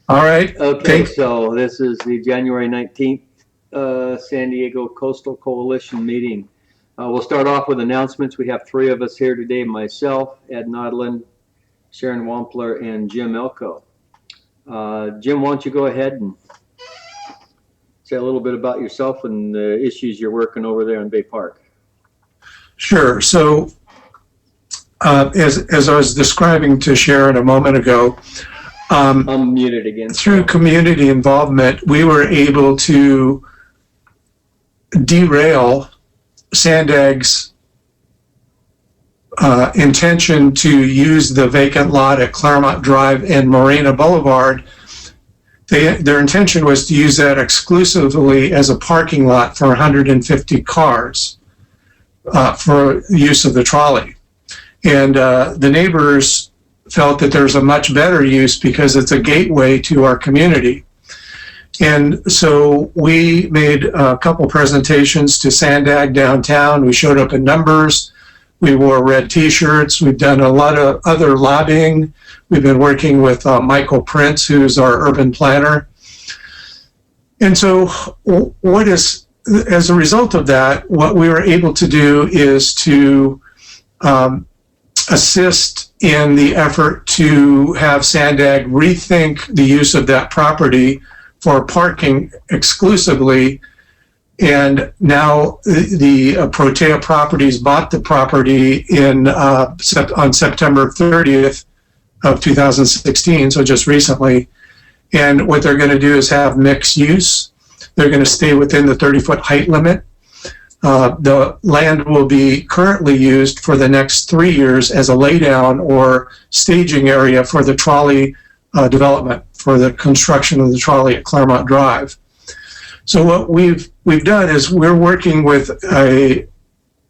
All right. Okay, so this is the January 19th San Diego Coastal Coalition meeting. We'll start off with announcements. We have three of us here today, myself, Ed Nodland, Sharon Wampler, and Jim Elko. Jim, why don't you go ahead and say a little bit about yourself and the issues you're working over there in Bay Park. Sure. So as I was describing to Sharon a moment ago, I'm muted again. through community involvement, we were able to derail Sandag's intention to use the vacant lot at Claremont Drive and Marina Boulevard. Their intention was to use that exclusively as a parking lot for 150 cars for use of the trolley. And the neighbors felt that there's a much better use because it's a gateway to our community. And so we made a couple presentations to Sandag downtown. We showed up in numbers. We wore red t-shirts. We've done a lot of other lobbying. We've been working with Michael Prince, who's our urban planner. And so as a result of that, what we were able to do is to assist in the effort to have Sandag rethink the use of that property for parking exclusively. And now the Protea Properties bought the property on September 30th of 2016, so just recently. And what they're going to do is have mixed use. They're going to stay within the 30-foot height limit. The land will be currently used for the next 3 years as a laydown or staging area for the trolley development, for the construction of the trolley at Claremont Drive. So what we've done is we're working with a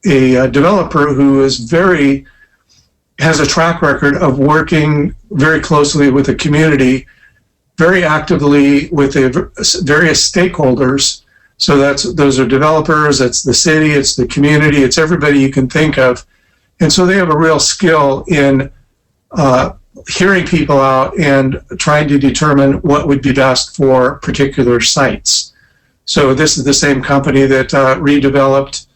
developer who has a track record of working very closely with the community, very actively with the various stakeholders. So those are developers, it's the city, it's the community, it's everybody you can think of. And so they have a real skill in hearing people out and trying to determine what would be best for particular sites. So this is the same company that redeveloped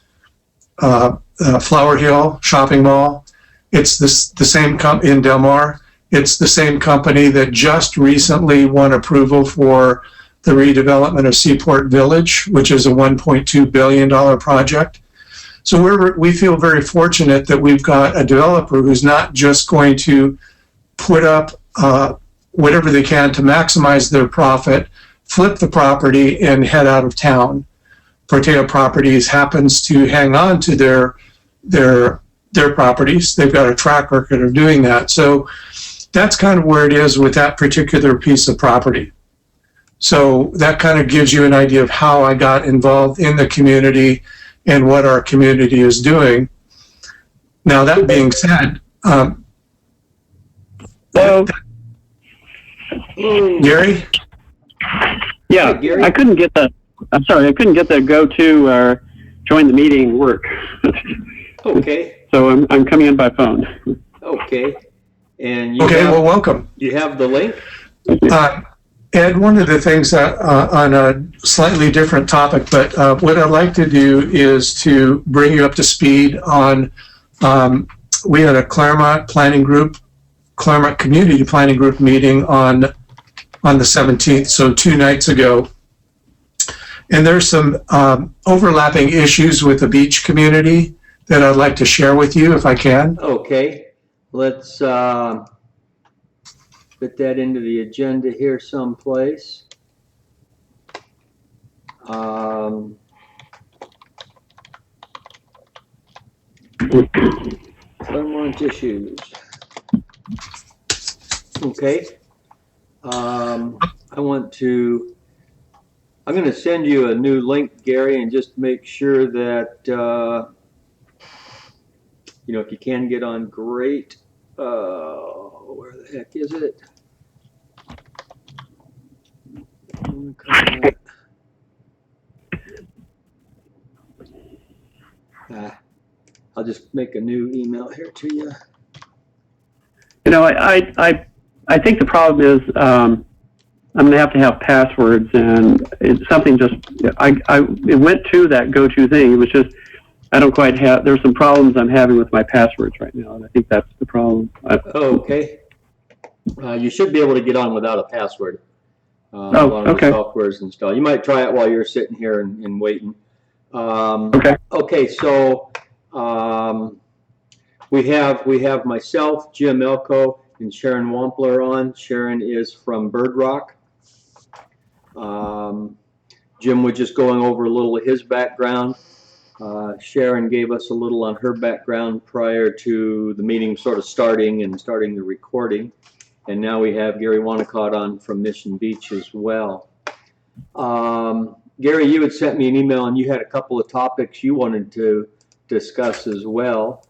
Flower Hill Shopping Mall. It's the same in Del Mar. It's the same company that just recently won approval for the redevelopment of Seaport Village, which is a $1.2 billion project. So we feel very fortunate that we've got a developer who's not just going to put up whatever they can to maximize their profit, flip the property, and head out of town. Protea Properties happens to hang on to their properties. They've got a track record of doing that. So that's kind of where it is with that particular piece of property. So that kind of gives you an idea of how I got involved in the community and what our community is doing. Now, that being said, Gary? Yeah, Gary? I couldn't get the go to or join the meeting work. Okay. So I'm coming in by phone. Okay. And well, welcome. You have the link? Ed, one of the things that, on a slightly different topic, but what I'd like to do is to bring you up to speed on, we had a Claremont Community Planning Group meeting on the 17th, so 2 nights ago. And there's some overlapping issues with the beach community that I'd like to share with you if I can. Okay. Let's put that into the agenda here someplace. Claremont issues. Okay. I'm going to send you a new link, Gary, and just make sure that, if you can get on, great. Where the heck is it? I'll just make a new email here to you. I think the problem is I'm going to have passwords, and it's something just, it went to that go-to thing. It was just, I don't quite have, there's some problems I'm having with my passwords right now, and I think that's the problem. Okay. You should be able to get on without a password. A lot of okay. the software's installed. You might try it while you're sitting here and waiting. Okay. Okay, so we have myself, Jim Elko, and Sharon Wampler on. Sharon is from Bird Rock. Jim was just going over a little of his background. Sharon gave us a little on her background prior to the meeting sort of starting the recording. And now we have Gary Wanacott on from Mission Beach as well. Gary, you had sent me an email and you had a couple of topics you wanted to discuss as well.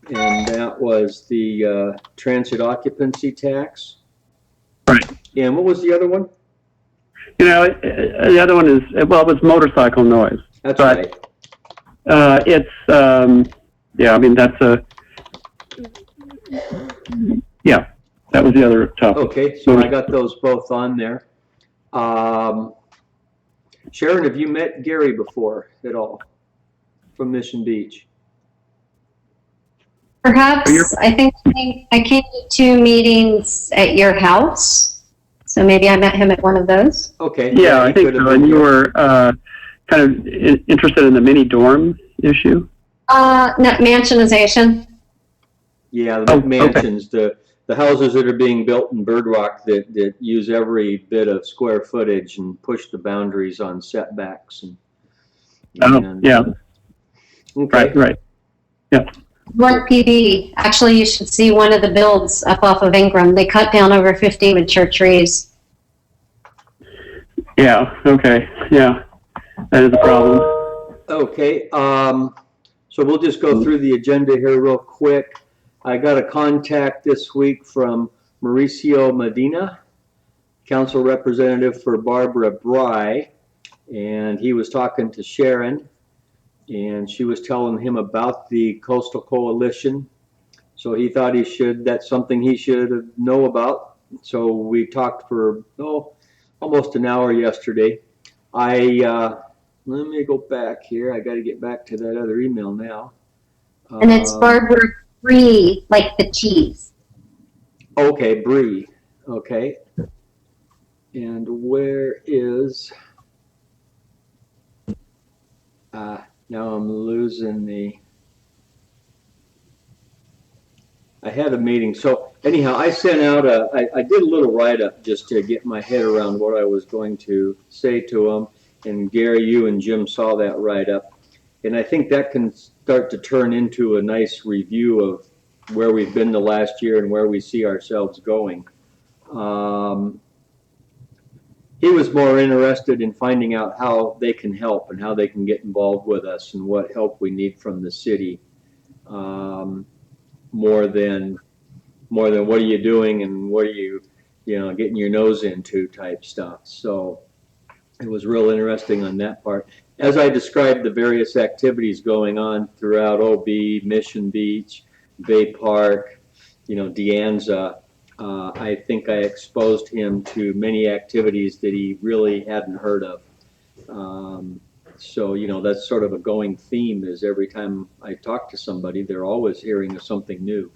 And that was the transit occupancy tax. Right. And what was the other one? The other one is, well, it was motorcycle noise. That's right. It's, yeah, I mean, that's yeah, that was the other topic. Okay, so I got those both on there. Sharon, have you met Gary before at all from Mission Beach? Perhaps. I think I came to 2 meetings at your house, so maybe I met him at one of those. Okay. Yeah, I think so. And you were kind of interested in the mini dorm issue? No, mansionization. Yeah, the mansions, the houses that are being built in Bird Rock that use every bit of square footage and push the boundaries on setbacks. Yeah. Okay. Right. Yeah. One PD. Actually, you should see one of the builds up off of Ingram. They cut down over 50 mature trees. Yeah, okay. Yeah, that is a problem. Okay, so we'll just go through the agenda here real quick. I got a contact this week from Mauricio Medina, council representative for Barbara Bry, and he was talking to Sharon, and she was telling him about the Coastal Coalition. So he thought that's something he should know about. So we talked for, almost an hour yesterday. Let me go back here. I got to get back to that other email now. And it's Barbara Brie, like the cheese. Okay, Brie. Okay. And where is... now I'm losing I had a meeting. So anyhow, I sent out I did a little write-up just to get my head around what I was going to say to them. And Gary, you and Jim saw that write-up. And I think that can start to turn into a nice review of where we've been the last year and where we see ourselves going. He was more interested in finding out how they can help and how they can get involved with us and what help we need from the city, more than what are you doing and what are you getting your nose into type stuff. So it was real interesting on that part. As I described the various activities going on throughout OB, Mission Beach, Bay Park, De Anza, I think I exposed him to many activities that he really hadn't heard of. So, that's sort of a going theme, is every time I talk to somebody, they're always hearing of something new.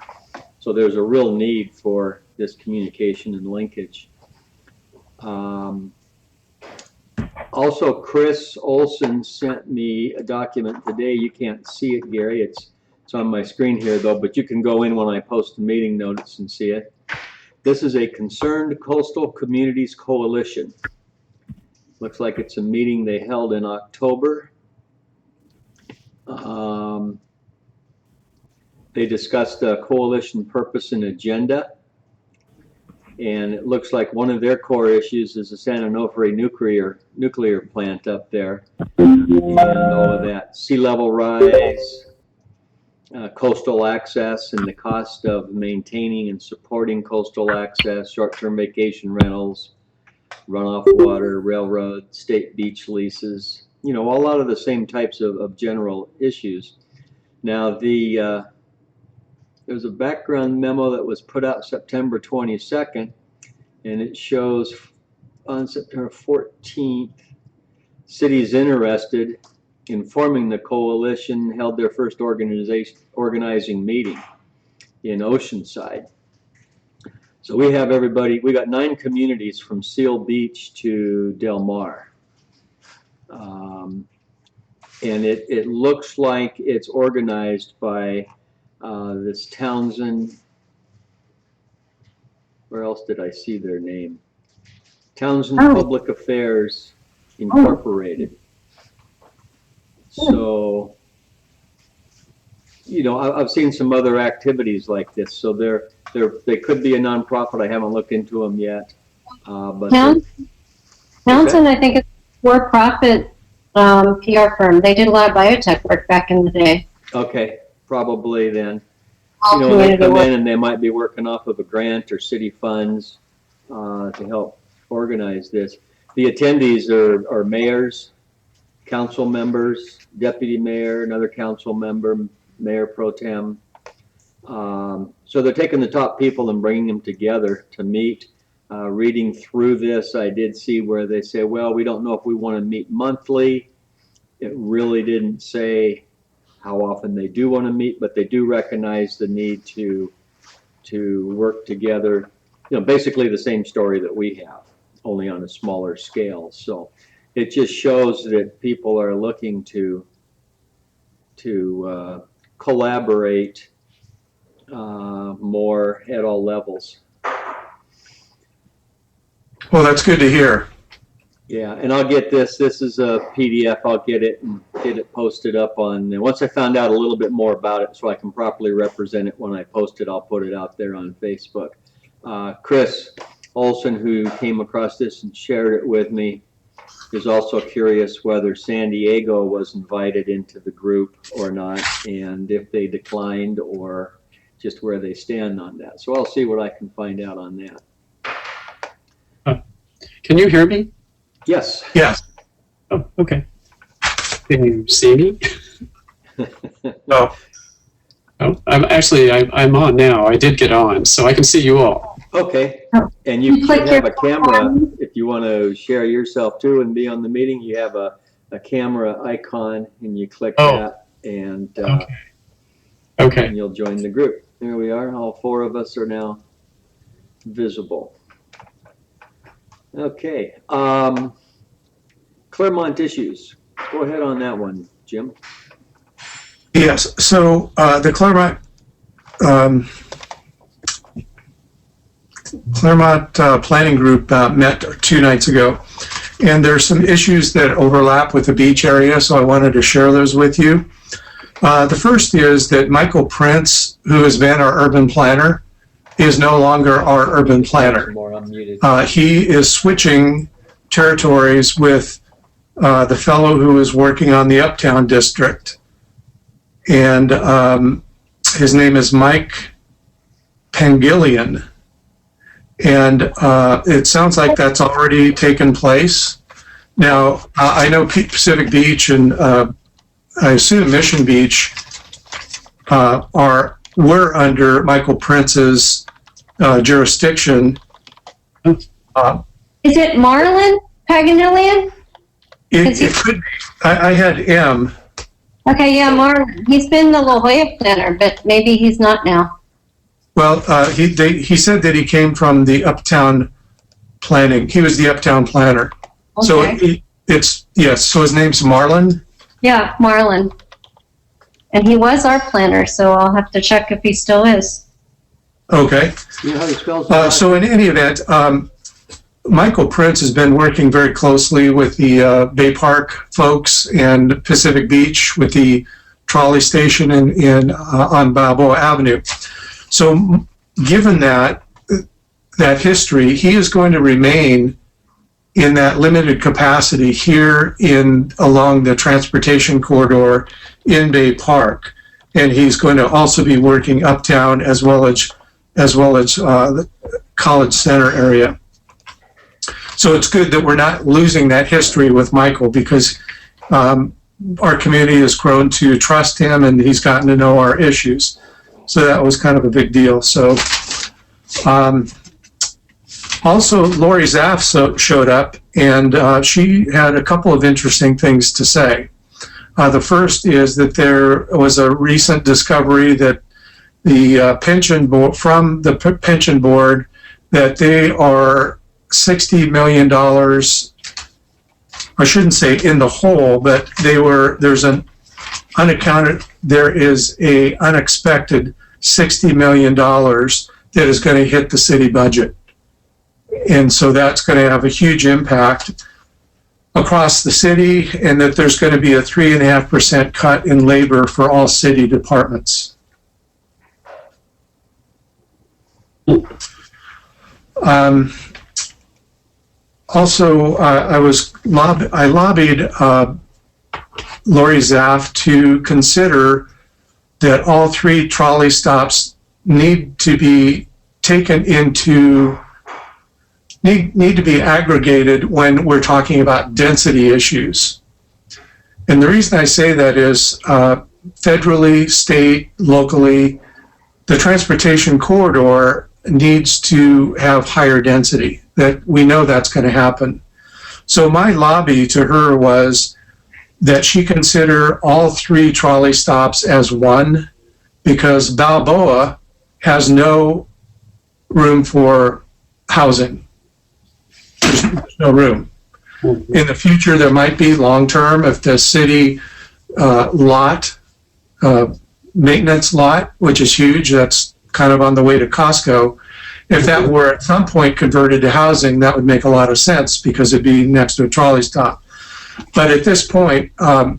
So there's a real need for this communication and linkage. Also, Chris Olson sent me a document today. You can't see it, Gary. It's on my screen here, though, but you can go in when I post the meeting notice and see it. This is a Concerned Coastal Communities Coalition. Looks like it's a meeting they held in October. They discussed the coalition purpose and agenda. And it looks like one of their core issues is the San Onofre nuclear plant up there, and all of that. Sea level rise, coastal access, and the cost of maintaining and supporting coastal access, short-term vacation rentals, runoff water, railroad, state beach leases. A lot of the same types of general issues. Now, there's a background memo that was put out September 22nd, and it shows on September 14th, cities interested in forming the coalition held their first organizing meeting in Oceanside. So we have everybody, we got 9 communities from Seal Beach to Del Mar. And it looks like it's organized by this Townsend, where else did I see their name? Townsend Public Affairs Incorporated. So, you know, I've seen some other activities like this. So they could be a nonprofit. I haven't looked into them yet. But Townsend, I think, is a for-profit PR firm. They did a lot of biotech work back in the day. Okay, probably then. You know, they come in and they might be working off of a grant or city funds to help organize this. The attendees are mayors, council members, deputy mayor, another council member, mayor pro tem. So they're taking the top people and bringing them together to meet. Reading through this, I did see where they say, well, we don't know if we want to meet monthly. It really didn't say how often they do want to meet, but they do recognize the need to work together. You know, basically the same story that we have, only on a smaller scale. So it just shows that people are looking to collaborate more at all levels. Well, that's good to hear. Yeah, and I'll get this. This is a PDF. I'll get it and get it posted up on. And once I found out a little bit more about it, so I can properly represent it when I post it, I'll put it out there on Facebook. Chris Olson, who came across this and shared it with me, is also curious whether San Diego was invited into the group or not, and if they declined or just where they stand on that. So I'll see what I can find out on that. Can you hear me? Yes. Yes. Oh, okay. Can you see me? No. Oh, I'm on now. I did get on, so I can see you all. Okay. And you should have a camera if you want to share yourself too and be on the meeting. You have a camera icon and you click that and and you'll join the group. There we are. All 4 of us are now visible. Okay. Claremont issues. Go ahead on that one, Jim. Yes. So the Claremont Planning Group met 2 nights ago, and there's some issues that overlap with the beach area, so I wanted to share those with you. The first is that Michael Prince, who has been our urban planner, is no longer our urban planner. He is switching territories with the fellow who is working on the Uptown District. And his name is Mike Pangilian. And it sounds like that's already taken place. Now, I know Pacific Beach and I assume Mission Beach were under Michael Prince's jurisdiction. Is it Marlon Paganillian? It could be. I had M. Okay, yeah, Marlon. He's been the La Jolla planner, but maybe he's not now. Well, he said that he came from the Uptown planning. He was the Uptown planner. Okay. So it's yes. So his name's Marlon. Yeah, Marlon. And he was our planner, so I'll have to check if he still is. Okay. You know how to spell that? So in any event, Michael Prince has been working very closely with the Bay Park folks and Pacific Beach with the trolley station on Balboa Avenue. So given that history, he is going to remain in that limited capacity here along the transportation corridor in Bay Park. And he's going to also be working uptown as well as the College Center area. So it's good that we're not losing that history with Michael, because our community has grown to trust him and he's gotten to know our issues. So that was kind of a big deal. So Also, Lori Zaff showed up, and she had a couple of interesting things to say. The first is that there was a recent discovery that the pension board, from the pension board, that they are $60 million, I shouldn't say in the hole, but there's an there is a unexpected $60 million that is going to hit the city budget. And so that's going to have a huge impact across the city, and that there's going to be a 3.5% cut in labor for all city departments. Also, I lobbied Lori Zaff to consider that all 3 trolley stops need to be taken into, need to be aggregated when we're talking about density issues. And the reason I say that is federally, state, locally, the transportation corridor needs to have higher density. That we know that's going to happen. So my lobby to her was that she consider all 3 trolley stops as one, because Balboa has no room for housing. There's no room. In the future, there might be long-term if the city maintenance lot, which is huge, that's kind of on the way to Costco. If that were at some point converted to housing, that would make a lot of sense because it'd be next to a trolley stop. But at this point,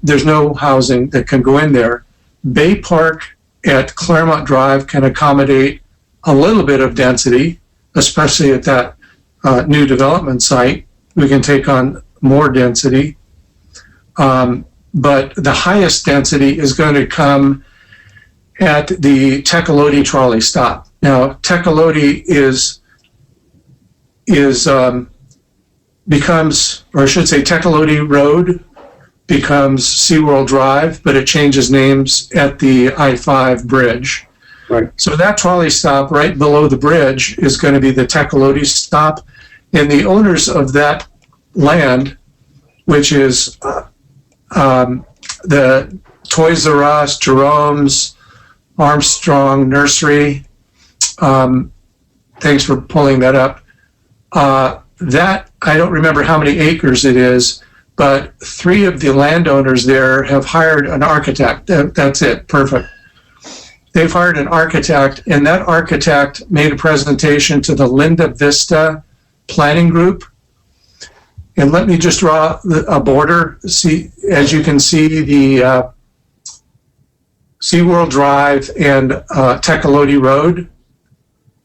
there's no housing that can go in there. Bay Park at Claremont Drive can accommodate a little bit of density, especially at that new development site. We can take on more density. But the highest density is going to come at the Tecolote trolley stop. Now, Tecolote becomes, or I should say Tecolote Road becomes SeaWorld Drive, but it changes names at the I-5 bridge. Right. So that trolley stop right below the bridge is going to be the Tecolote stop. And the owners of that land, which is the Toys R Us, Jerome's, Armstrong Nursery, thanks for pulling that up. That, I don't remember how many acres it is, but 3 of the landowners there have hired an architect. That's it, perfect. They've hired an architect, and that architect made a presentation to the Linda Vista Planning Group. And let me just draw a border. See, as you can see, the SeaWorld Drive and Tecolote Road.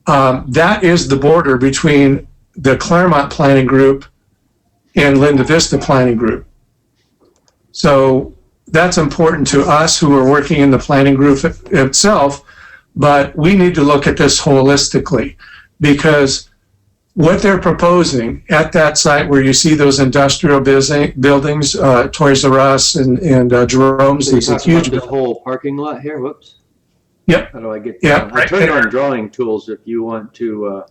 That is the border between the Claremont Planning Group and Linda Vista Planning Group. So that's important to us who are working in the planning group itself, but we need to look at this holistically, because what they're proposing at that site where you see those industrial buildings, Toys R Us and Jerome's, So is a talking huge about this whole parking lot here. Whoops. Yep. How do I get? Yeah, I right turned there. on drawing tools if you want to.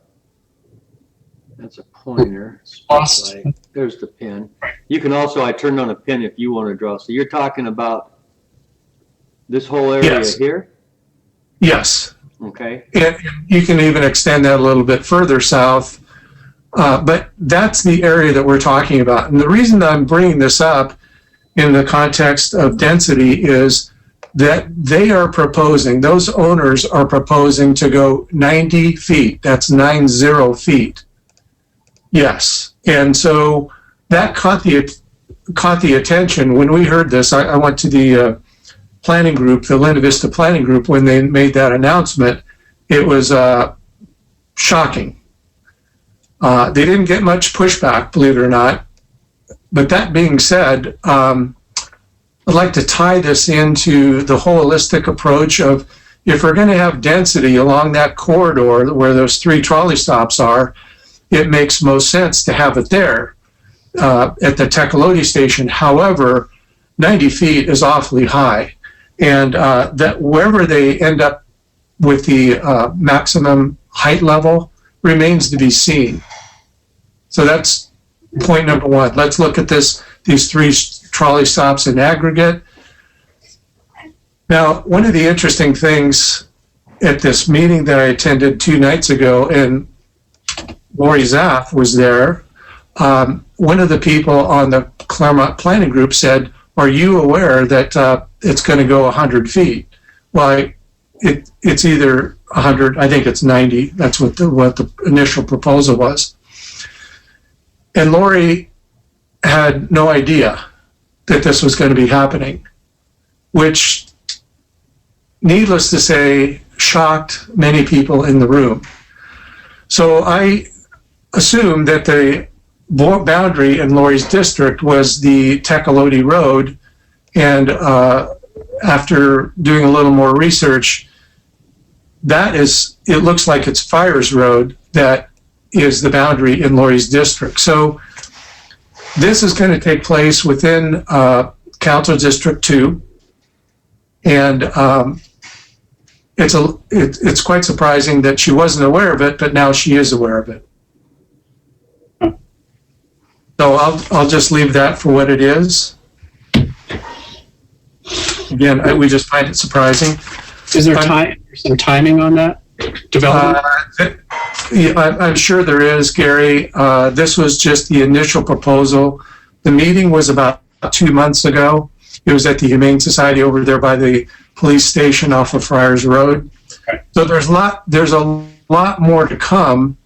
That's a pointer. Lost. Spotlight. There's the pin. You can also. I turned on a pin if you want to draw. So you're talking about this whole area Yes. here. Yes. Okay. And you can even extend that a little bit further south. But that's the area that we're talking about. And the reason that I'm bringing this up in the context of density is that they are proposing, those owners are proposing to go 90 feet. That's 90 feet. Yes. And so that caught the attention. When we heard this, I went to the planning group, the Linda Vista Planning Group, when they made that announcement. It was shocking. They didn't get much pushback, believe it or not. But that being said, I'd like to tie this into the holistic approach of, if we're going to have density along that corridor where those 3 trolley stops are, it makes most sense to have it there at the Tecolote station. However, 90 feet is awfully high. And that wherever they end up with the maximum height level remains to be seen. So that's point number one. Let's look at these 3 trolley stops in aggregate. Now, one of the interesting things at this meeting that I attended 2 nights ago, and Lori Zaff was there, one of the people on the Claremont Planning Group said, "Are you aware that it's going to go 100 feet?" Well, it's either 100, I think it's 90. That's what the initial proposal was. And Lori had no idea that this was going to be happening, which, needless to say, shocked many people in the room. So I assumed that the boundary in Lori's district was the Tecolote Road, and after doing a little more research, it looks like it's Fires Road that is the boundary in Lori's district. So this is going to take place within Council District 2, and it's quite surprising that she wasn't aware of it, but now she is aware of it. So I'll just leave that for what it is. Again, we just find it surprising. Is there some timing on that development? Yeah, I'm sure there is, Gary. This was just the initial proposal. The meeting was about 2 months ago. It was at the Humane Society over there by the police station off of Friars Road. Okay. So there's a lot more to come.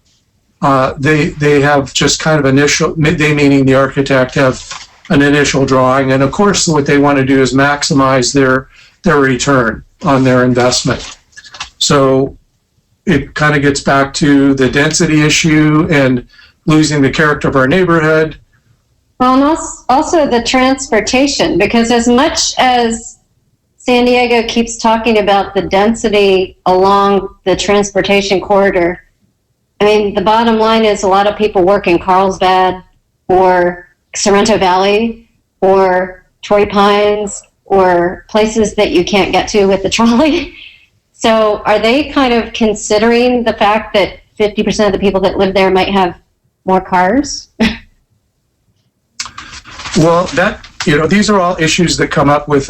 They have just kind of initial, they meaning the architect, have an initial drawing, and of course what they want to do is maximize their return on their investment. So it kind of gets back to the density issue and losing the character of our neighborhood. Well, and also the transportation, because as much as San Diego keeps talking about the density along the transportation corridor, I mean, the bottom line is a lot of people work in Carlsbad or Sorrento Valley or Torrey Pines or places that you can't get to with the trolley. So are they kind of considering the fact that 50% of the people that live there might have more cars? Well, these are all issues that come up with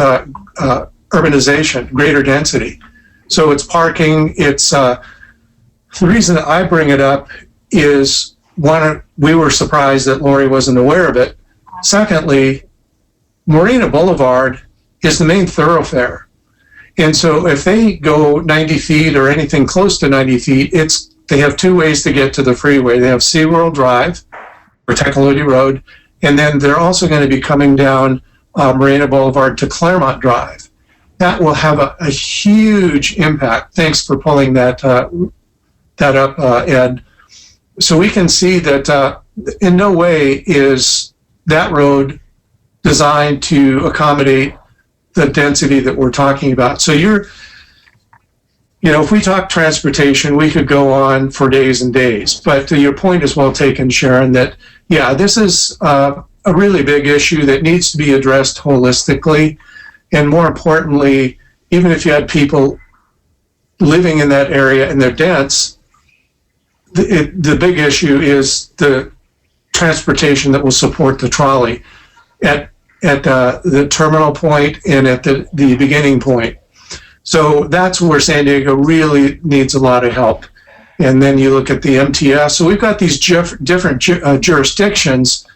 urbanization, greater density. So it's parking. It's the reason that I bring it up is, one, we were surprised that Lori wasn't aware of it. Secondly, Marina Boulevard is the main thoroughfare. And so if they go 90 feet or anything close to 90 feet, they have 2 ways to get to the freeway. They have SeaWorld Drive or Tecolote Road, and then they're also going to be coming down Marina Boulevard to Claremont Drive. That will have a huge impact. Thanks for pulling that up, Ed. So we can see that in no way is that road designed to accommodate the density that we're talking about. So if we talk transportation, we could go on for days and days. But your point is well taken, Sharon, that, yeah, this is a really big issue that needs to be addressed holistically. And more importantly, even if you had people living in that area and they're dense, the big issue is the transportation that will support the trolley at the terminal point and at the beginning point. So that's where San Diego really needs a lot of help. And then you look at the MTS. So we've got these different jurisdictions.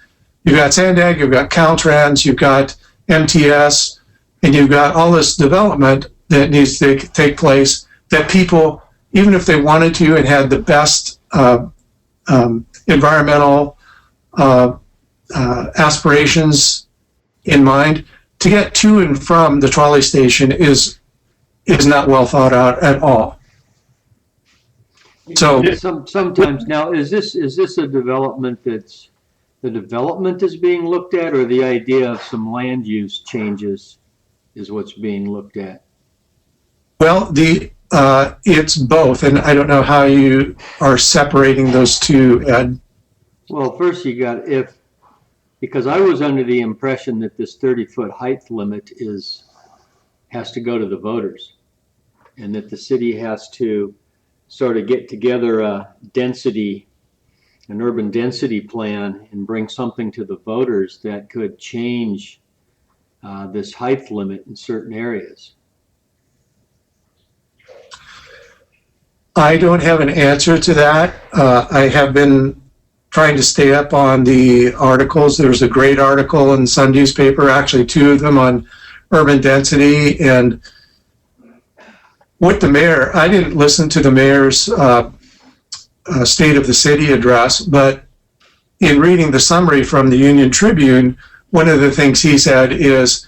You've got Sandag, you've got Caltrans, you've got MTS, and you've got all this development that needs to take place that people, even if they wanted to and had the best environmental aspirations in mind, to get to and from the trolley station is not well thought out at all. So sometimes now, is this a development that's the development is being looked at, or the idea of some land use changes is what's being looked at? Well, it's both, and I don't know how you are separating those two, Ed. Well, first you got because I was under the impression that this 30-foot height limit has to go to the voters, and that the city has to sort of get together a density an urban density plan and bring something to the voters that could change this height limit in certain areas? I don't have an answer to that. I have been trying to stay up on the articles. There's a great article in the Sun newspaper, actually 2 of them on urban density. And with the mayor, I didn't listen to the mayor's State of the City address, but in reading the summary from the Union Tribune, one of the things he said is,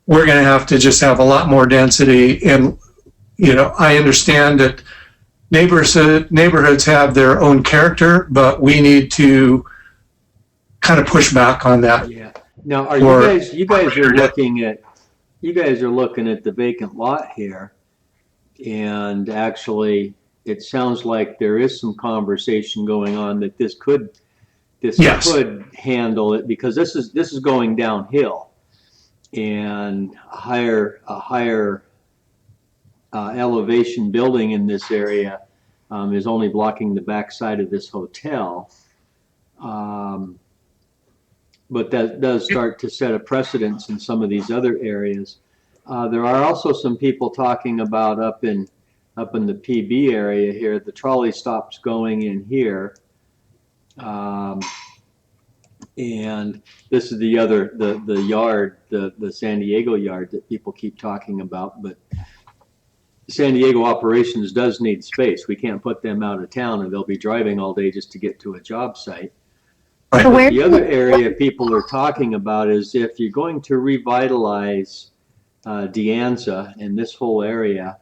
we're going to have to just have a lot more density. And, you know, I understand that neighborhoods have their own character, but we need to kind of push back on that. Yeah. Now, are you guys are looking at the vacant lot here, and actually, it sounds like there is some conversation going on that this could Yes. could handle it, because this is going downhill, and a higher elevation building in this area is only blocking the backside of this hotel. But that does start to set a precedence in some of these other areas. There are also some people talking about up in the PB area here, the trolley stops going in here. And this is the yard, the San Diego yard that people keep talking about, but San Diego operations does need space. We can't put them out of town, and they'll be driving all day just to get to a job site. Right. So where, The other area people are talking about is if you're going to revitalize De Anza and this whole area,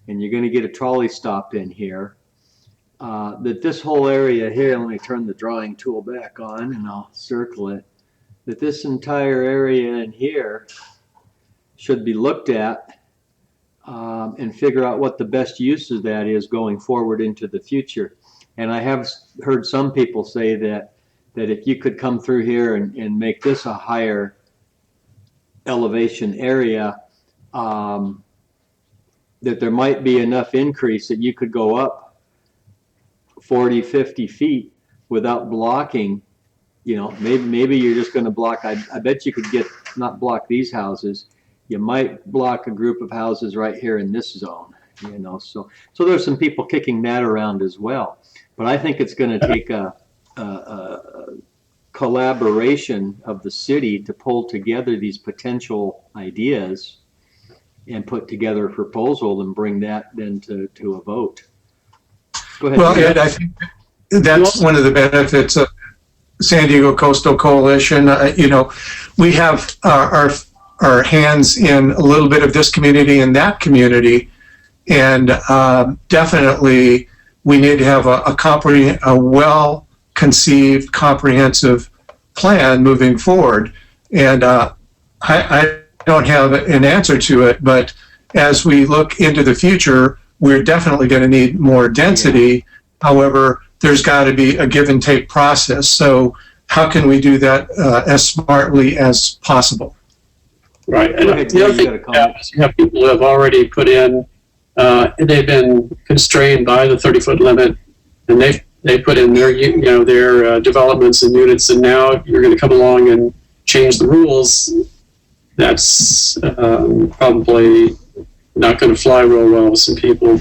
and you're going to get a trolley stop in here, that this whole area here, let me turn the drawing tool back on and I'll circle it, that this entire area in here should be looked at and figure out what the best use of that is going forward into the future. And I have heard some people say that if you could come through here and make this a higher elevation area, that there might be enough increase that you could go up 40, 50 feet without blocking. You know, maybe you're just going to block, I bet you could not block these houses. You might block a group of houses right here in this zone, you know, so there's some people kicking that around as well. But I think it's going to take a collaboration of the city to pull together these potential ideas and put together a proposal and bring that then to a vote. Go ahead. Well, Ed, I think that's one of the benefits of San Diego Coastal Coalition. You know, we have our hands in a little bit of this community and that community, and definitely we need to have a well-conceived, comprehensive plan moving forward. And I don't have an answer to it, but as we look into the future, we're definitely going to need more density. However, there's got to be a give and take process. So how can we do that as smartly as possible? Right. And ahead, the other you thing got a you comment. have is you have people who have already put in, they've been constrained by the 30-foot limit, and they put in their developments and units, and now you're going to come along and change the rules. That's probably not going to fly real well with some people.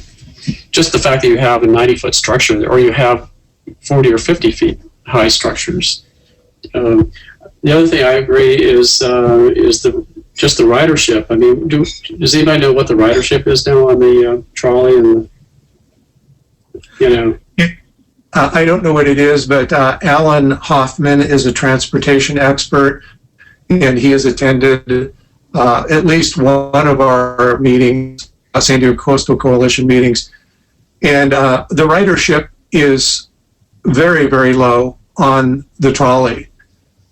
Just the fact that you have a 90-foot structure, or you have 40 or 50 feet high structures. The other thing I agree is just the ridership. I mean, does anybody know what the ridership is now on the trolley? And I don't know what it is, but Alan Hoffman is a transportation expert, and he has attended at least one of our meetings, San Diego Coastal Coalition meetings. And the ridership is very, very low on the trolley.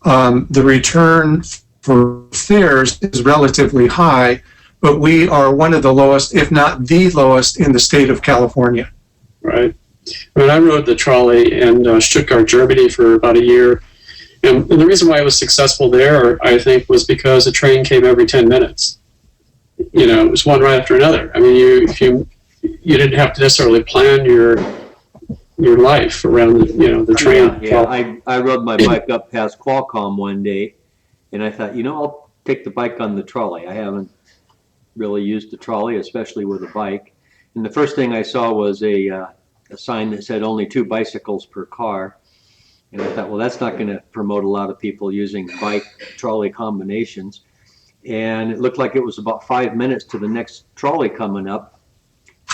The return for fares is relatively high, but we are one of the lowest, if not the lowest, in the state of California. Right. I mean, I rode the trolley in Stuttgart, Germany for about a year. And the reason why it was successful there, I think, was because a train came every 10 minutes. You know, it was one right after another. I mean, you didn't have to necessarily plan your your life around the train. Yeah, I rode my bike up past Qualcomm one day, and I thought, I'll take the bike on the trolley. I haven't really used the trolley, especially with a bike. And the first thing I saw was a sign that said only 2 bicycles per car. And I thought, well, that's not going to promote a lot of people using bike trolley combinations. And it looked like it was about 5 minutes to the next trolley coming up.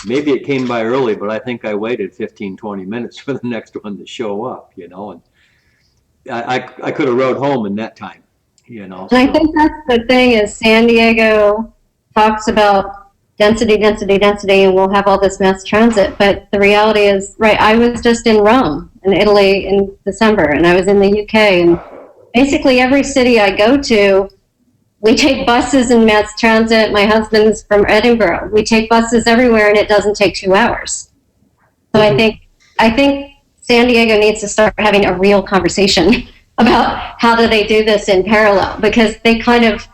Maybe it came by early, but I think I waited 15, 20 minutes for the next one to show up, and I could have rode home in that time, And I think that's the thing is San Diego talks about density, and we'll have all this mass transit. But the reality is, right, I was just in Rome, in Italy in December, and I was in the UK. And basically every city I go to, we take buses and mass transit. My husband's from Edinburgh. We take buses everywhere, and it doesn't take 2 hours. So I think San Diego needs to start having a real conversation about how do they do this in parallel, because they kind of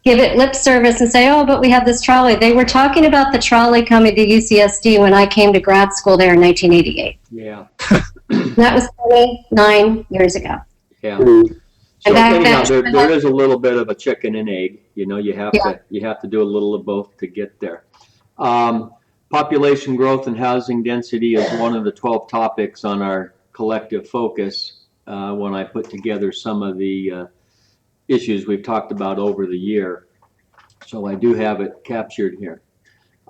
give it lip service and say, oh, but we have this trolley. They were talking about the trolley coming to UCSD when I came to grad school there in 1988. Yeah. That was 29 years ago. Yeah. And So back anyhow, then- there is a little bit of a chicken and egg. You have to do a little of both to get there. Population growth and housing density is one of the 12 topics on our collective focus when I put together some of the issues we've talked about over the year. So I do have it captured here.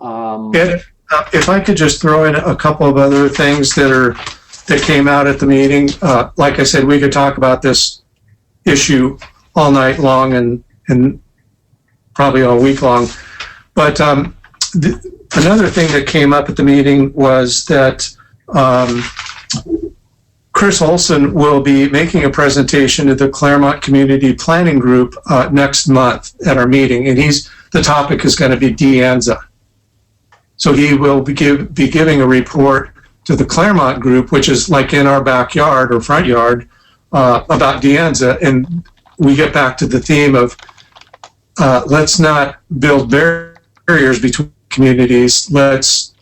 If I could just throw in a couple of other things that came out at the meeting. Like I said, we could talk about this issue all night long and probably all week long. But another thing that came up at the meeting was that Chris Olson will be making a presentation to the Claremont Community Planning Group next month at our meeting, and the topic is going to be De Anza. So he will be giving a report to the Claremont group, which is like in our backyard or front yard, about De Anza. And we get back to the theme of let's not build barriers between communities. Let's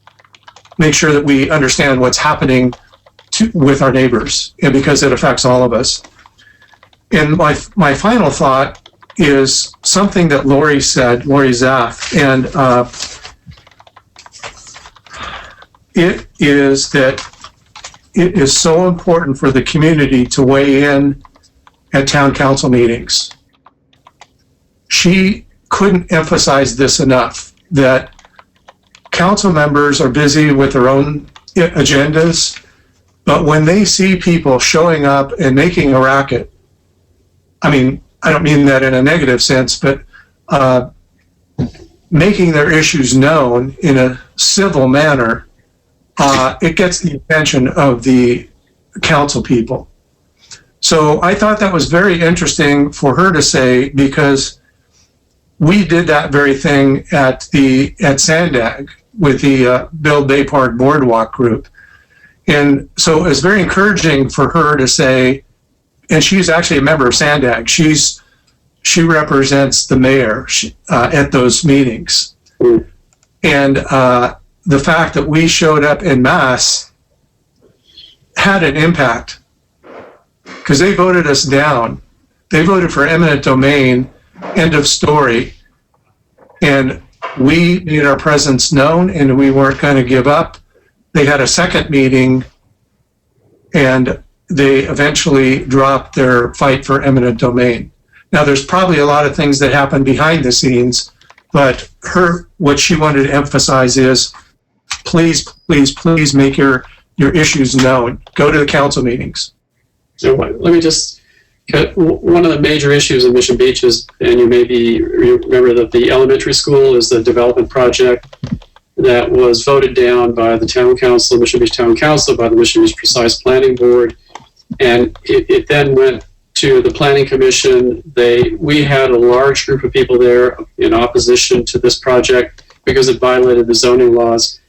make sure that we understand what's happening with our neighbors, and because it affects all of us. And my final thought is something that Lori Zaff, and it is that it is so important for the community to weigh in at town council meetings. She couldn't emphasize this enough, that council members are busy with their own agendas, but when they see people showing up and making a racket, I mean, I don't mean that in a negative sense, but making their issues known in a civil manner, it gets the attention of the council people. So I thought that was very interesting for her to say, because we did that very thing at Sandag with the Build Bay Park Boardwalk group. And so it's very encouraging for her to say, and she's actually a member of Sandag. She represents the mayor at those meetings. And the fact that we showed up en masse had an impact, because they voted us down. They voted for eminent domain, end of story. And we made our presence known, and we weren't going to give up. They had a second meeting, and they eventually dropped their fight for eminent domain. Now, there's probably a lot of things that happen behind the scenes, but what she wanted to emphasize is, please, please, please make your issues known. Go to the council meetings. So let me just, one of the major issues in Mission Beach is, and you remember that the elementary school is the development project that was voted down by the town council, Mission Beach Town Council, by the Mission Beach Precise Planning Board. And it then went to the Planning Commission. We had a large group of people there in opposition to this project because it violated the zoning laws.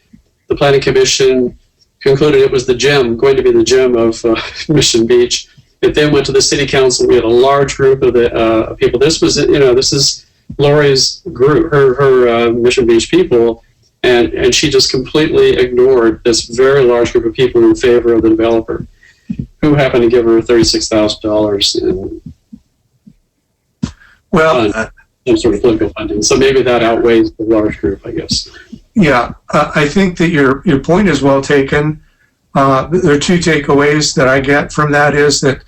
The Planning Commission concluded it was going to be the gem of Mission Beach. It then went to the City Council. We had a large group of people. This is Lori's group, her Mission Beach people. And she just completely ignored this very large group of people in favor of the developer, who happened to give her $36,000 in Well, some sort of political funding. So maybe that outweighs the large group, I guess. yeah, I think that your point is well taken. There are two takeaways that I get from that is that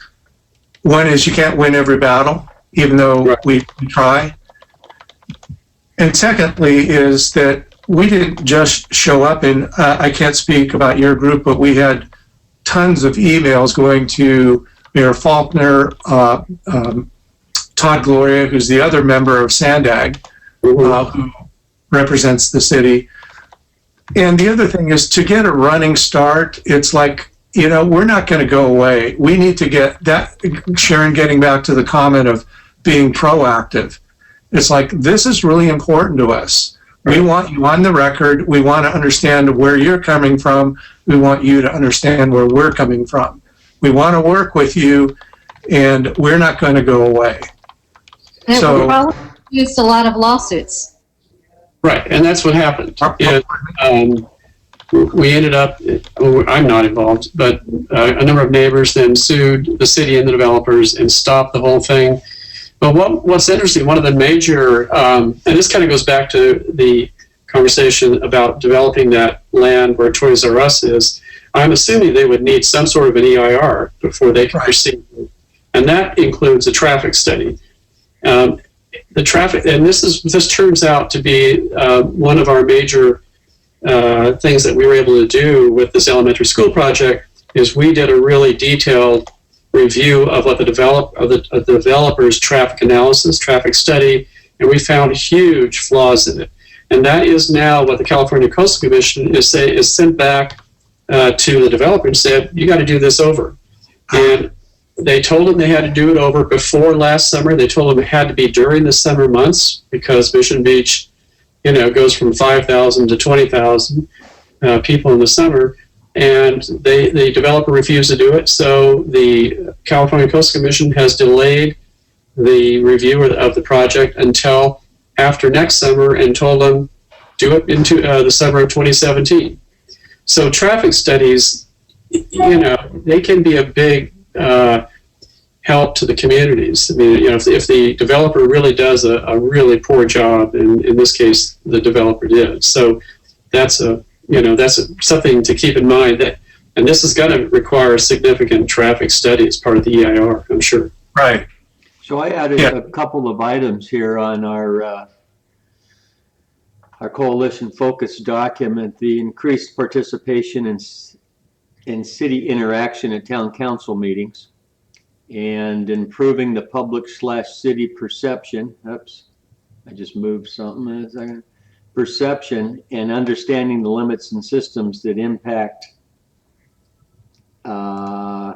one is you can't win every battle, even though Right. we try. And secondly is that we didn't just show up and I can't speak about your group, but we had tons of emails going to Mayor Faulkner, Todd Gloria, who's the other member of SANDAG, who represents the city. And the other thing is to get a running start, it's like, we're not going to go away. We need to get that, Sharon, getting back to the comment of being proactive. It's like, this is really important to us. We want you on the record. We want to understand where you're coming from. We want you to understand where we're coming from. We want to work with you, and we're not going to go away. And it So- probably used a lot of lawsuits. Right, and that's what happened. We ended up, I'm not involved, but a number of neighbors then sued the city and the developers and stopped the whole thing. But what's interesting, one of the major, and this kind of goes back to the conversation about developing that land where Toys R Us is, I'm assuming they would need some sort of an EIR before they can proceed. And that includes a traffic study. The traffic, and this turns out to be one of our major things that we were able to do with this elementary school project is we did a really detailed review of what the developer's traffic analysis, traffic study, and we found huge flaws in it. And that is now what the California Coastal Commission is sent back to the developer and said, you got to do this over. And they told them they had to do it over before last summer. They told them it had to be during the summer months because Mission Beach, goes from 5,000 to 20,000 people in the summer. And the developer refused to do it. So the California Coastal Commission has delayed the review of the project until after next summer and told them do it into the summer of 2017. So traffic studies, they can be a big help to the communities. I mean, if the developer really does a really poor job, and in this case, the developer did. So that's something to keep in mind. And this is going to require a significant traffic study as part of the EIR, I'm sure. Right. So I added a couple of items here on our coalition focus document, the increased participation in city interaction at town council meetings, and improving the public/city perception. Oops, I just moved something in a second. Perception and understanding the limits and systems that impact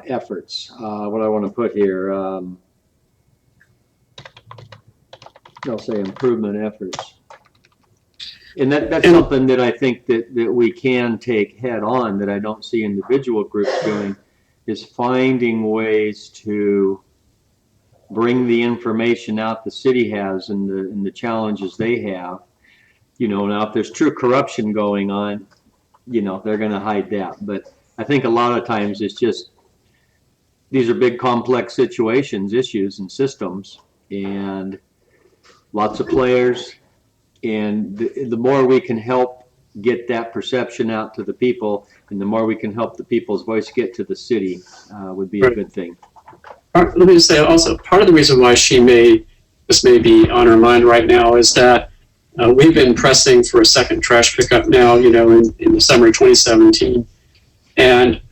efforts. What I want to put here, I'll say improvement efforts. And that's something that I think that we can take head on, that I don't see individual groups doing, is finding ways to bring the information out the city has and the challenges they have. Now if there's true corruption going on, they're going to hide that. But I think a lot of times it's just, these are big complex situations, issues and systems, and lots of players. And the more we can help get that perception out to the people, and the more we can help the people's voice get to the city, would be a good thing. Let me just say also, part of the reason why this may be on her mind right now is that we've been pressing for a second trash pickup now, in the summer of 2017. And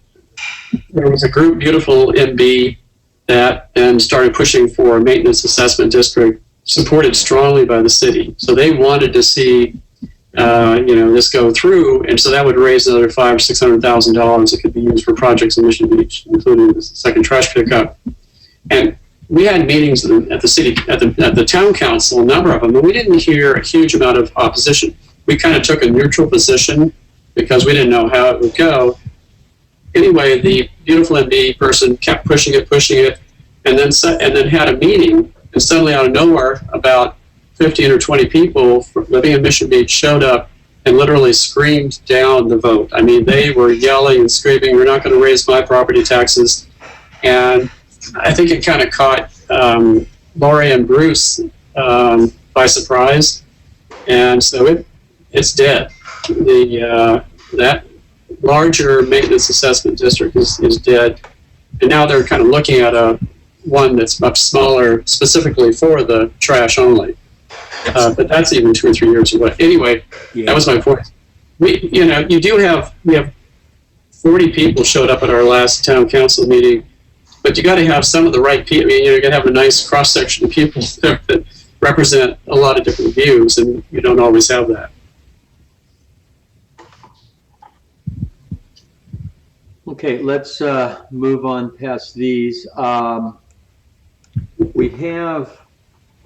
there was a group, Beautiful MB, that then started pushing for a maintenance assessment district supported strongly by the city. So they wanted to see, this go through, and so that would raise another $500,000 or $600,000 that could be used for projects in Mission Beach, including the second trash pickup. And we had meetings at the city, at the town council, a number of them, and we didn't hear a huge amount of opposition. We kind of took a neutral position because we didn't know how it would go. Anyway, the Beautiful MB person kept pushing it, and then had a meeting. And suddenly, out of nowhere, about 15 or 20 people living in Mission Beach showed up and literally screamed down the vote. I mean, they were yelling and screaming, "We're not going to raise my property taxes." And I think it kind of caught Lori and Bruce by surprise, and so it's dead. That larger maintenance assessment district is dead, and now they're kind of looking at one that's much smaller, specifically for the trash only. But that's even 2 or 3 years away. Anyway, that was my point. We have 40 people showed up at our last town council meeting, but you got to have some of the right people. I mean, you got to have a nice cross section of people there that represent a lot of different views, and you don't always have that. Okay, let's move on past these. We have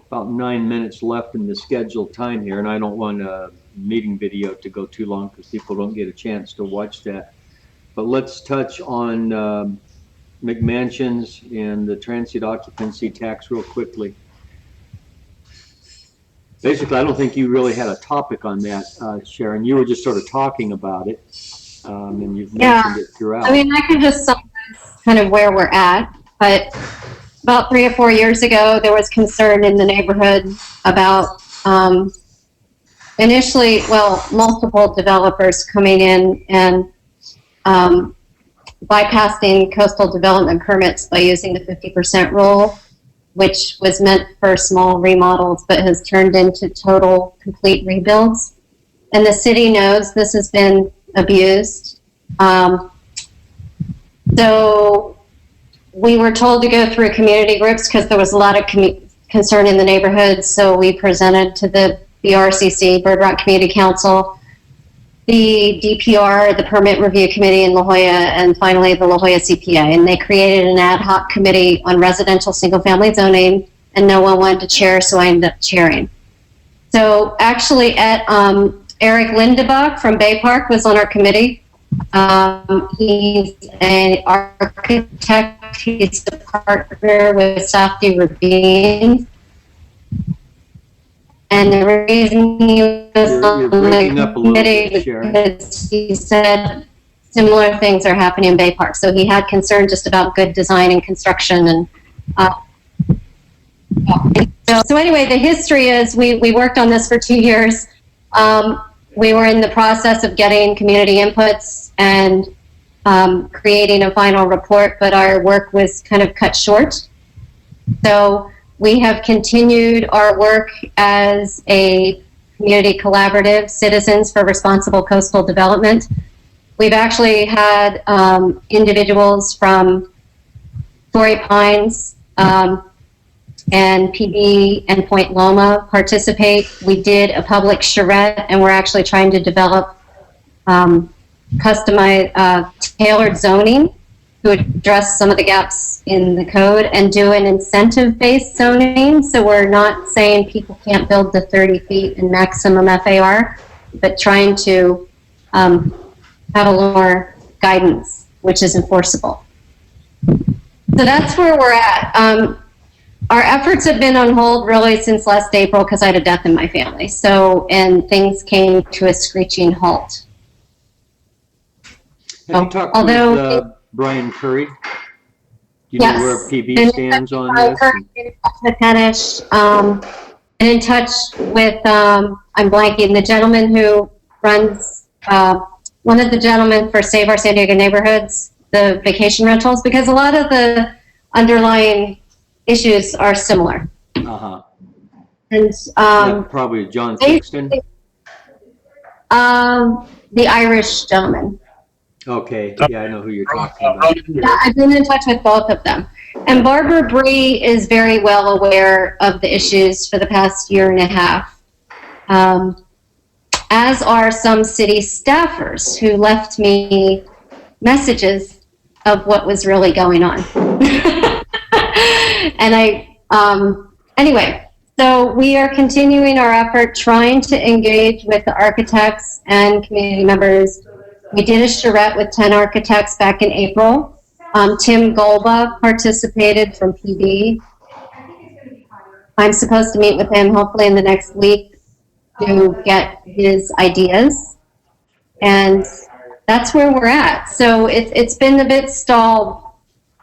about 9 minutes left in the scheduled time here, and I don't want a meeting video to go too long because people don't get a chance to watch that. But let's touch on McMansions and the transient occupancy tax real quickly. Basically, I don't think you really had a topic on that, Sharon. You were just sort of talking about it, and you've mentioned it throughout. I mean, I can just summarize kind of where we're at, but about 3 or 4 years ago, there was concern in the neighborhood about initially, multiple developers coming in and bypassing coastal development permits by using the 50% rule, which was meant for small remodels but has turned into total complete rebuilds. And the city knows this has been abused. So we were told to go through community groups because there was a lot of concern in the neighborhood. So we presented to the BRCC, Bird Rock Community Council, the DPR, the Permit Review Committee in La Jolla, and finally the La Jolla CPA. And they created an ad hoc committee on residential single-family zoning, and no one wanted to chair, so I ended up chairing. So actually, Eric Lindebach from Bay Park was on our committee. He's an architect. He's a partner with Safdie Rabin. And the reason he was on the committee was because he said similar things are happening in Bay Park. So he had concern just about good design and construction. And so anyway, the history is we worked on this for 2 years. We were in the process of getting community inputs and creating a final report, but our work was kind of cut short. So we have continued our work as a community collaborative, Citizens for Responsible Coastal Development. We've actually had individuals from Torrey Pines and PB and Point Loma participate. We did a public charrette, and we're actually trying to develop customized, tailored zoning to address some of the gaps in the code and do an incentive-based zoning. So we're not saying people can't build to 30 feet and maximum FAR, but trying to have a little more guidance, which is enforceable. So that's where we're at. Our efforts have been on hold really since last April because I had a death in my family. So, and things came to a screeching halt. Have you talked with Brian Curry? Do you know where PB stands on this? And in touch with, I'm blanking, the gentleman who runs, one of the gentlemen for Save Our San Diego Neighborhoods, the vacation rentals, because a lot of the underlying issues are similar. Uh-huh. And probably John Sexton. The Irish gentleman. Okay, yeah, I know who you're talking about. Yeah, I've been in touch with both of them. And Barbara Bree is very well aware of the issues for the past year and a half, as are some city staffers who left me messages of what was really going on. And anyway, so we are continuing our effort trying to engage with the architects and community members. We did a charrette with 10 architects back in April. Tim Golba participated from PB. I'm supposed to meet with him hopefully in the next week. to get his ideas. And that's where we're at. So it's been a bit stalled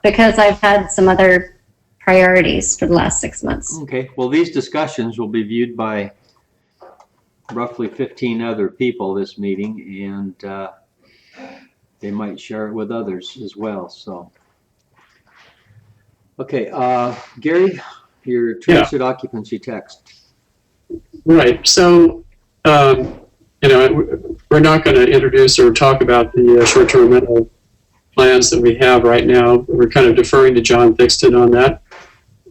because I've had some other priorities for the last 6 months. Okay, well, these discussions will be viewed by roughly 15 other people this meeting, and they might share it with others as well, so. Okay, Gary, your transit occupancy text. Right. So, we're not going to introduce or talk about the short-term rental plans that we have right now. We're kind of deferring to John Thixton on that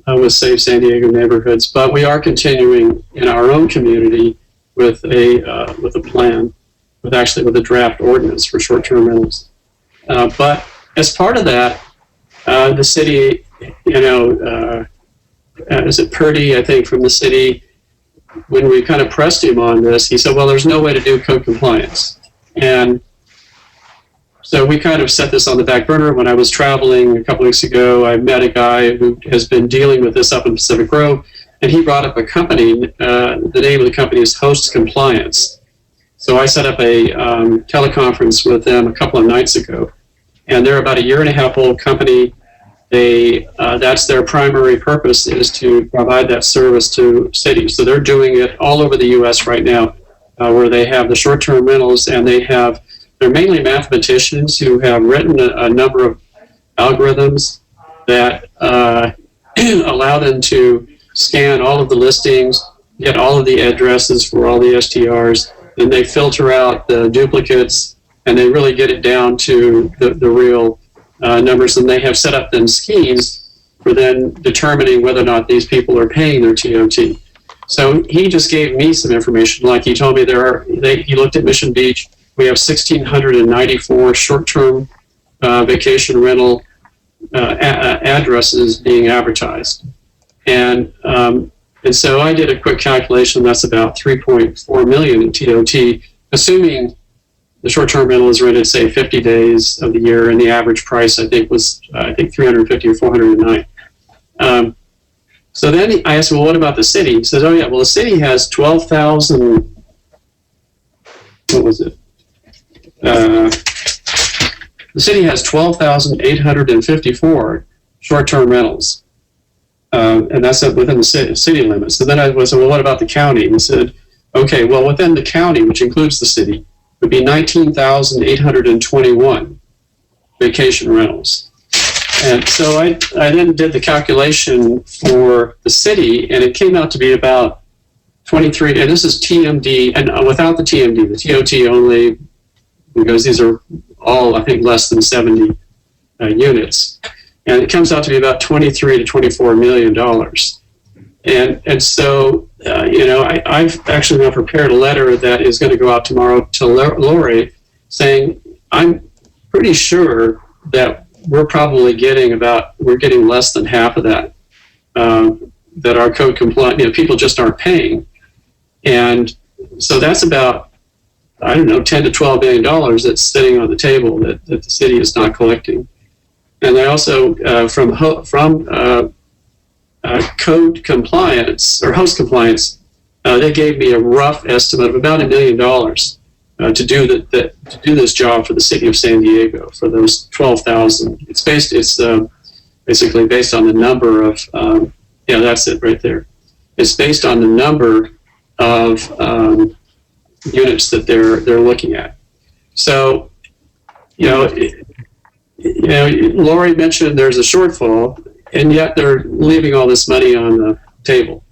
with Save San Diego Neighborhoods. But we are continuing in our own community with a plan, with a draft ordinance for short-term rentals. But as part of that, the city, is it Purdy, I think, from the city, when we kind of pressed him on this, he said, well, there's no way to do code compliance. And so we kind of set this on the back burner. When I was traveling a couple weeks ago, I met a guy who has been dealing with this up in Pacific Grove, and he brought up a company. The name of the company is Host Compliance. So I set up a teleconference with them a couple of nights ago, and they're about a 1.5 year old company. That's their primary purpose, is to provide that service to cities. So they're doing it all over the U.S. right now, where they have the short-term rentals, and they're mainly mathematicians who have written a number of algorithms that allow them to scan all of the listings, get all of the addresses for all the STRs, and they filter out the duplicates, and they really get it down to the real numbers, and they have set up then schemes for then determining whether or not these people are paying their TOT. So he just gave me some information. Like he told me he looked at Mission Beach. We have 1,694 short-term vacation rental addresses being advertised. And so I did a quick calculation. That's about 3.4 million in TOT, assuming the short-term rental is rented, say, 50 days of the year, and the average price, I think, was $350 or $409. So then I asked, well, what about the city? He says, oh, yeah, well, the city has 12,000, what was it? The city has 12,854 short-term rentals, and that's within the city limits. So then I said, well, what about the county? And he said, okay, well, within the county, which includes the city, would be 19,821 vacation rentals. And so I then did the calculation for the city, and it came out to be about 23, and this is TMD, and without the TMD, the TOT only, because these are all, I think, less than 70 units. And it comes out to be about $23 to $24 million. And so, I've actually now prepared a letter that is going to go out tomorrow to Lori, saying I'm pretty sure that we're probably getting less than half of that, that are code compliant, people just aren't paying. And so that's about, I don't know, $10 to $12 billion that's sitting on the table that the city is not collecting. And I also, from code compliance or host compliance, they gave me a rough estimate of about $1 million to do this job for the city of San Diego for those 12,000. It's basically based on the number of that's it right there. It's based on the number of units that they're looking at. So Lori mentioned there's a shortfall, and yet they're leaving all this money on the table.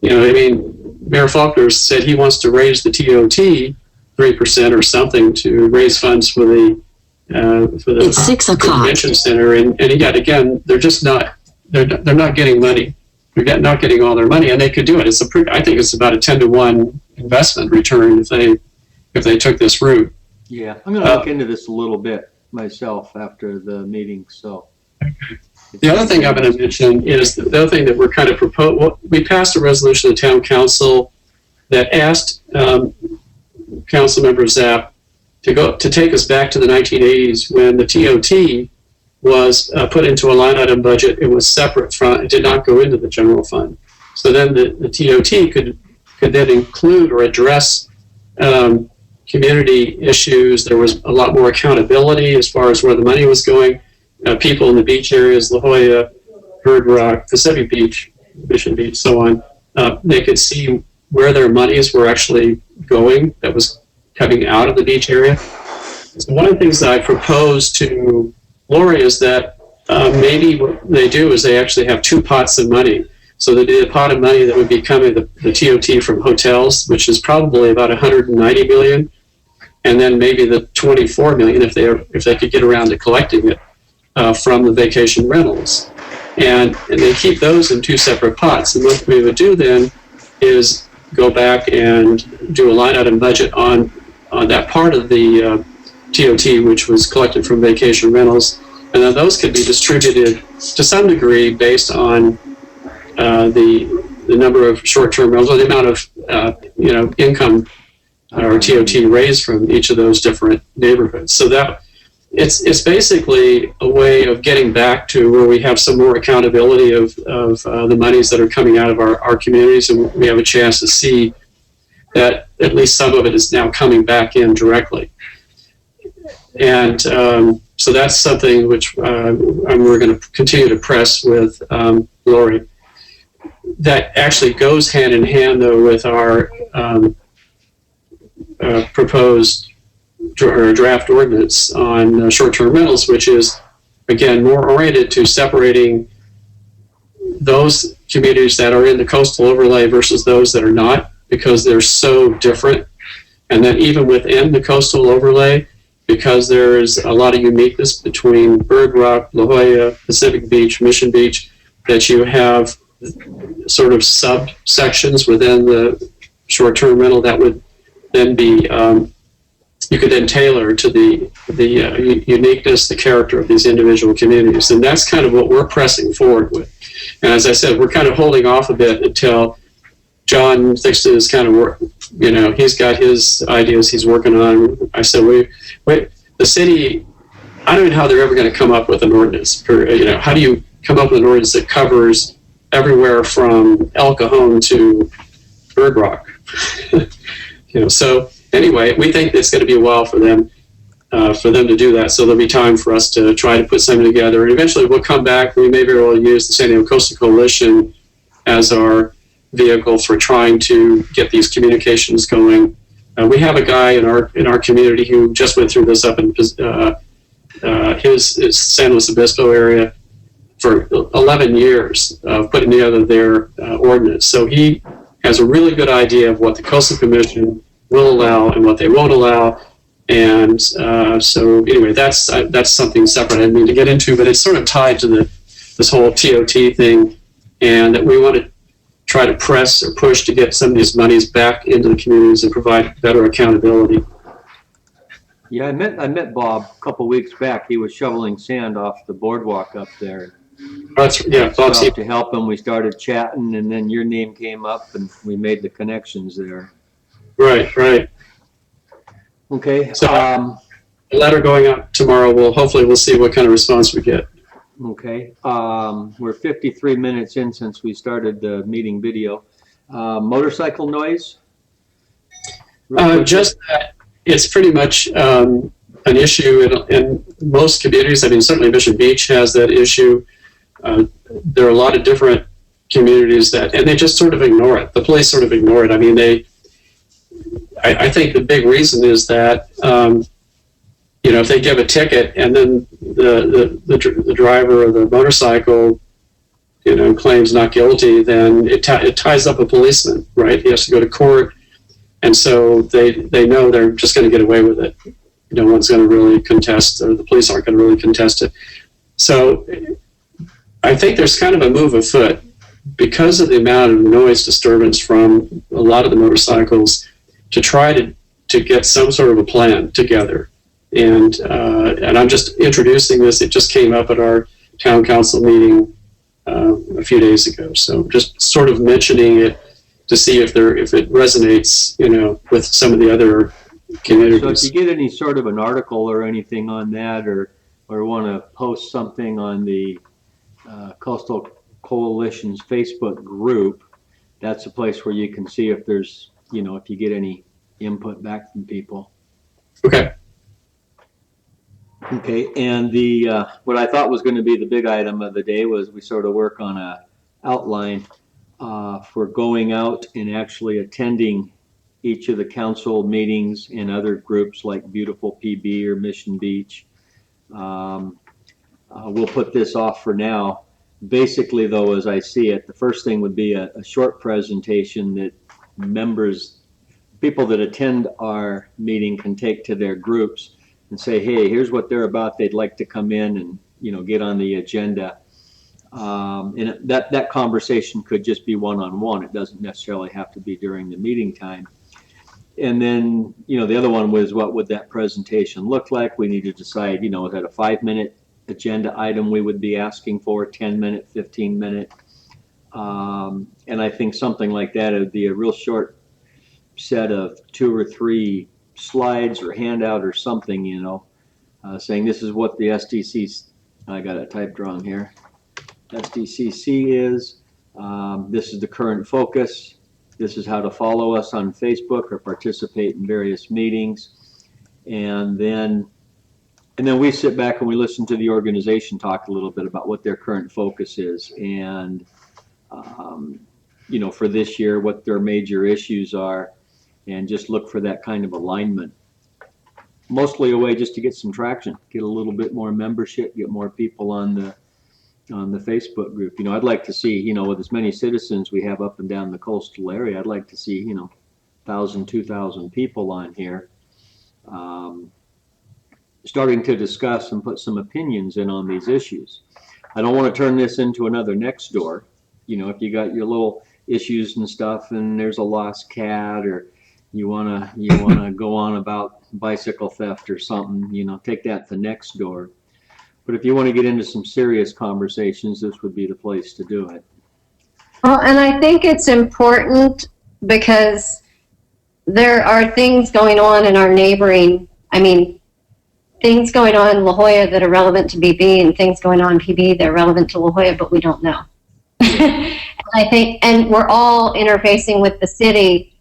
Mayor Faulkner said he wants to raise the TOT 3% or something to raise funds for the It's 6 o'clock. convention center, and yet again they're just not getting money. They're not getting all their money, and they could do it. I think it's about a 10-to-1 investment return if they took this route. Yeah, I'm going to look into this a little bit myself after the meeting. So the other thing I'm going to mention is the other thing that we're kind of proposing. Well, we passed a resolution of the town council that asked Council Member Zapp to take us back to the 1980s when the TOT was put into a line item budget. It was separate from, it did not go into the general fund. So then the TOT could could then include or address community issues. There was a lot more accountability as far as where the money was going. People in the beach areas, La Jolla, Bird Rock, Pacific Beach, Mission Beach, so on, they could see where their monies were actually going that was coming out of the beach area. So one of the things that I proposed to Lori is that maybe what they do is they actually have two pots of money. So they do a pot of money that would be coming, the TOT from hotels, which is probably about 190 million, and then maybe the 24 million if they could get around to collecting it from the vacation rentals. And they keep those in two separate pots. And what we would do then is go back and do a line item budget on that part of the TOT which was collected from vacation rentals, and then those could be distributed to some degree based on the number of short-term rentals or the amount of income or TOT raised from each of those different neighborhoods. So that it's basically a way of getting back to where we have some more accountability of the monies that are coming out of our communities, and we have a chance to see that at least some of it is now coming back in directly. And so that's something which we're going to continue to press with Lori. That actually goes hand in hand, though, with our proposed draft ordinance on short-term rentals, which is, again, more oriented to separating those communities that are in the coastal overlay versus those that are not, because they're so different. And then even within the coastal overlay, because there's a lot of uniqueness between Bird Rock, La Jolla, Pacific Beach, Mission Beach, that you have sort of subsections within the short-term rental that would then be you could then tailor to the uniqueness, the character of these individual communities. And that's kind of what we're pressing forward with. And as I said, we're kind of holding off a bit until John Thixton is kind of he's got his ideas he's working on. I said, wait, the city, I don't know how they're ever going to come up with an ordinance. How do you come up with an ordinance that covers everywhere from El Cajon to Bird Rock? So anyway, we think it's going to be a while for them to do that. So there'll be time for us to try to put something together. And eventually we'll come back. We may be able to use the San Diego Coastal Coalition as our vehicle for trying to get these communications going. We have a guy in our community who just went through this up in his San Luis Obispo area for 11 years of putting together their ordinance. So he has a really good idea of what the Coastal Commission will allow and what they won't allow. And so anyway, that's something separate I didn't mean to get into, but it's sort of tied to this whole TOT thing, and that we want to try to press or push to get some of these monies back into the communities and provide better accountability. Yeah, I met Bob a couple weeks back. He was shoveling sand off the boardwalk up there. Bob, To help him, we started chatting, and then your name came up, and we made the connections there. Right. Okay. So a letter going out tomorrow. We'll see what kind of response we get. Okay. We're 53 minutes in since we started the meeting video. Motorcycle noise? Just that it's pretty much an issue in most communities. I mean, certainly Mission Beach has that issue. There are a lot of different communities and they just sort of ignore it. The police sort of ignore it. I mean, I think the big reason is that, if they give a ticket and then the driver of the motorcycle, claims not guilty, then it ties up a policeman, right? He has to go to court. And so they know they're just going to get away with it. No one's going to really contest, or the police aren't going to really contest it. So I think there's kind of a move afoot because of the amount of noise disturbance from a lot of the motorcycles to try to get some sort of a plan together. And I'm just introducing this. It just came up at our town council meeting a few days ago. So just sort of mentioning it to see if it resonates, with some of the other communities. So if you get any sort of an article or anything on that, or want to post something on the Coastal Coalition's Facebook group, that's a place where you can see if there's, if you get any input back from people. Okay. Okay, and the what I thought was going to be the big item of the day was we sort of work on a outline for going out and actually attending each of the council meetings and other groups like Beautiful PB or Mission Beach. We'll put this off for now. Basically, though, as I see it, the first thing would be a short presentation that people that attend our meeting can take to their groups and say, hey, here's what they're about. They'd like to come in and, get on the agenda. And that conversation could just be one-on-one. It doesn't necessarily have to be during the meeting time. And then, the other one was, what would that presentation look like? We need to decide, is that a 5-minute agenda item we would be asking for, 10-minute, 15-minute? And I think something like that, it would be a real short set of 2 or 3 slides or handout or something, saying this is what the SDCC, I got it typed wrong here, SDCC is, this is the current focus, this is how to follow us on Facebook or participate in various meetings, and then we sit back and we listen to the organization talk a little bit about what their current focus is, and for this year, what their major issues are, and just look for that kind of alignment. Mostly a way just to get some traction, get a little bit more membership, get more people on the Facebook group. I'd like to see, with as many citizens we have up and down the coastal area, I'd like to see, 1,000, 2,000 people on here, starting to discuss and put some opinions in on these issues. I don't want to turn this into another next door. If you got your little issues and stuff and there's a lost cat, or you wanna go on about bicycle theft or something, take that to next door. But if you want to get into some serious conversations, this would be the place to do it. Well, and I think it's important because there are things going on in our neighboring, things going on in La Jolla that are relevant to BB, and things going on in PB that are relevant to La Jolla, but we don't know. And I think, and we're all interfacing with the city,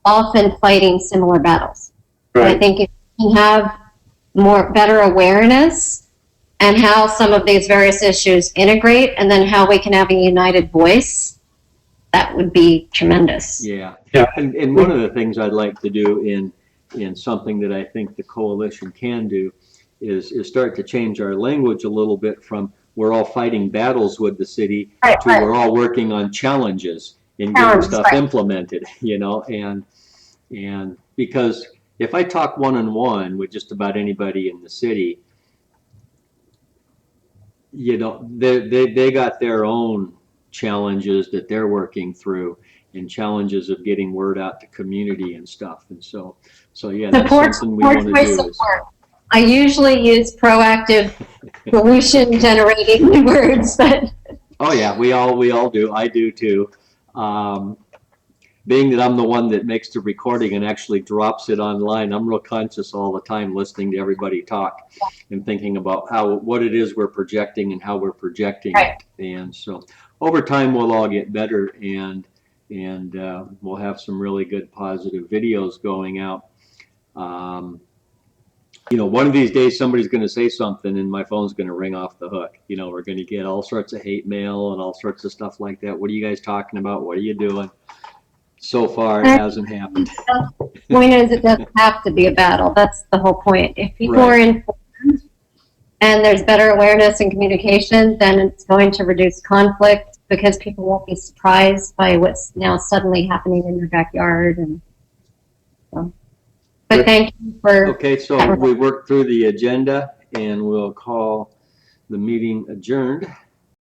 often fighting similar battles. Right. I think if we can have better awareness and how some of these various issues integrate, and then how we can have a united voice, that would be tremendous. Yeah. Yeah. And one of the things I'd like to do in something that I think the coalition can do is start to change our language a little bit from we're all fighting battles with the city to we're all working on challenges in getting stuff implemented, and because if I talk one-on-one with just about anybody in the city, they got their own challenges that they're working through, and challenges of getting word out to community and stuff. And so yeah, that's something we want to do. I usually use proactive solution generating words, but oh yeah, we all do. I do too. Being that I'm the one that makes the recording and actually drops it online, I'm real conscious all the time listening to everybody talk and thinking about what it is we're projecting and how we're projecting it. And so over time we'll all get better, and we'll have some really good positive videos going out. One of these days somebody's going to say something and my phone's going to ring off the hook. We're going to get all sorts of hate mail and all sorts of stuff like that. What are you guys talking about? What are you doing? So far, it hasn't happened. The point is, it doesn't have to be a battle. That's the whole point. If people are informed and there's better awareness and communication, then it's going to reduce conflict, because people won't be surprised by what's now suddenly happening in their backyard. And so. But thank you for... Okay, so we worked through the agenda, and we'll call the meeting adjourned.